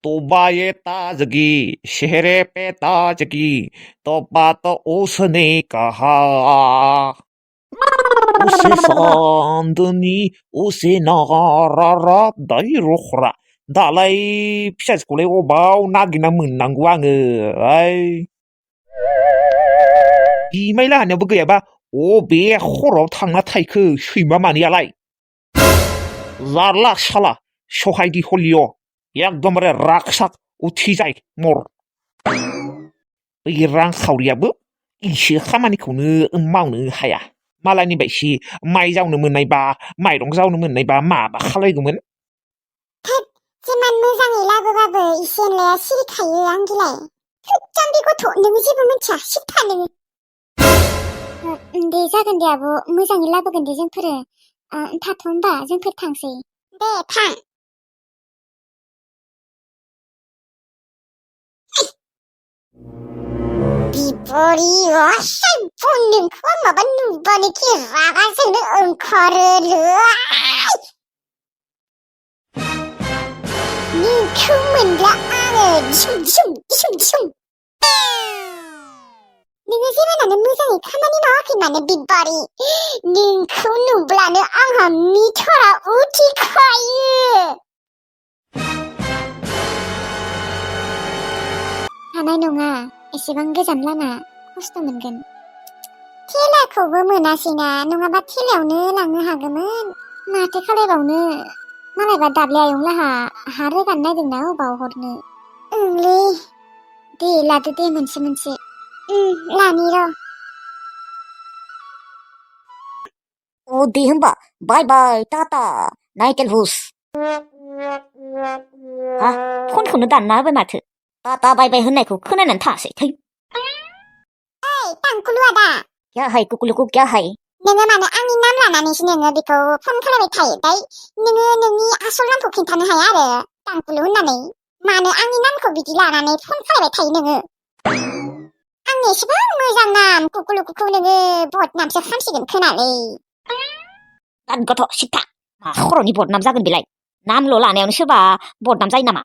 또바의 따지기 쉐레 빼 따지기 또바또 웃으니까 옷에 산드니 옷에 나가라라 나이로라 달라이 피자스콜레고 바우 나기나 문난구 아ङो 아이 이마일라 하냐고 गैयाबा अबे हराव थांना थाइखो सैमा मानैयालाय जारला साला सहायदि हलिय' एकदमबारे रागसाग उथि जाय मर बै रांखावरियाबो इसे खामानिखौनो मावनो हाया मालायनि बायसि माइ जावनो मोननायबा माइरं जावनो मोननायबा माबा खालायगौमोन थोद जेमान मोजाङै लाबोबाबो इसे एनलाया सिरिखायो आंगिलाय जाम्बि गथ' नोङो जेबो मिथिया सिथा नोङो दे जागोन दे आब' मोजाङै लाबोगोन दे जोंफोरो थाथ' होमबा जोंफोर थांसै दे थां बिबरि असाय नोंखौ माबा नुबानोखि रागा जोंनो ओंखारोलै नोंखौ मोनब्ला आङो दिसुम दिसुम दिसुम दिसुम नोङो जेबोनानो मोजाङै खामानि मावाखै माने बिबारि नोंखौ नुब्लानो आंहा मिथरा उथिखायो हानाय नङा एसेबां गोजान लामा खस्थ' मोनगोन थेलाखौबो मोनासैना नङाबा थेलायावनो लांनो हागौमोन माथो खालायबावनो मालायबा दाब्ले आयंलाहा हा रोगानो नायदोंना अबाव हरनो ओंलै दे लादो दे मोनसे मोनसे लानि र' अ दे होमबा बाय बाय टाटा नाइकेल हुस हा फनखौनो दानना होबाय माथो टाटा बाय बाय होननायखौ खोनानानै थासै थै ओइ टांकुलु आदा क्या हाय कुकुलुकु क्या हाय नोङो मानो आंनि नाम लानानैसो नोङो बेखौ फन खालामबाय थायो दाय नोङो नोंनि आसल नामखौ खिन्थानो हाया आरो टांकुलु होननानै मानो आंनि नामखौ बिदि लानानै फन खालामबाय थायो नोङो आंनि एसेबां मोजां नाम कुकुलुकुखौ नोङो बदनामसो खालामसिगोन खोनालै दान गथ' सिथा मा खर'नि बदनाम जागोन बेलाय नामल' लानायावनो सोरबा बदनाम जायो नामा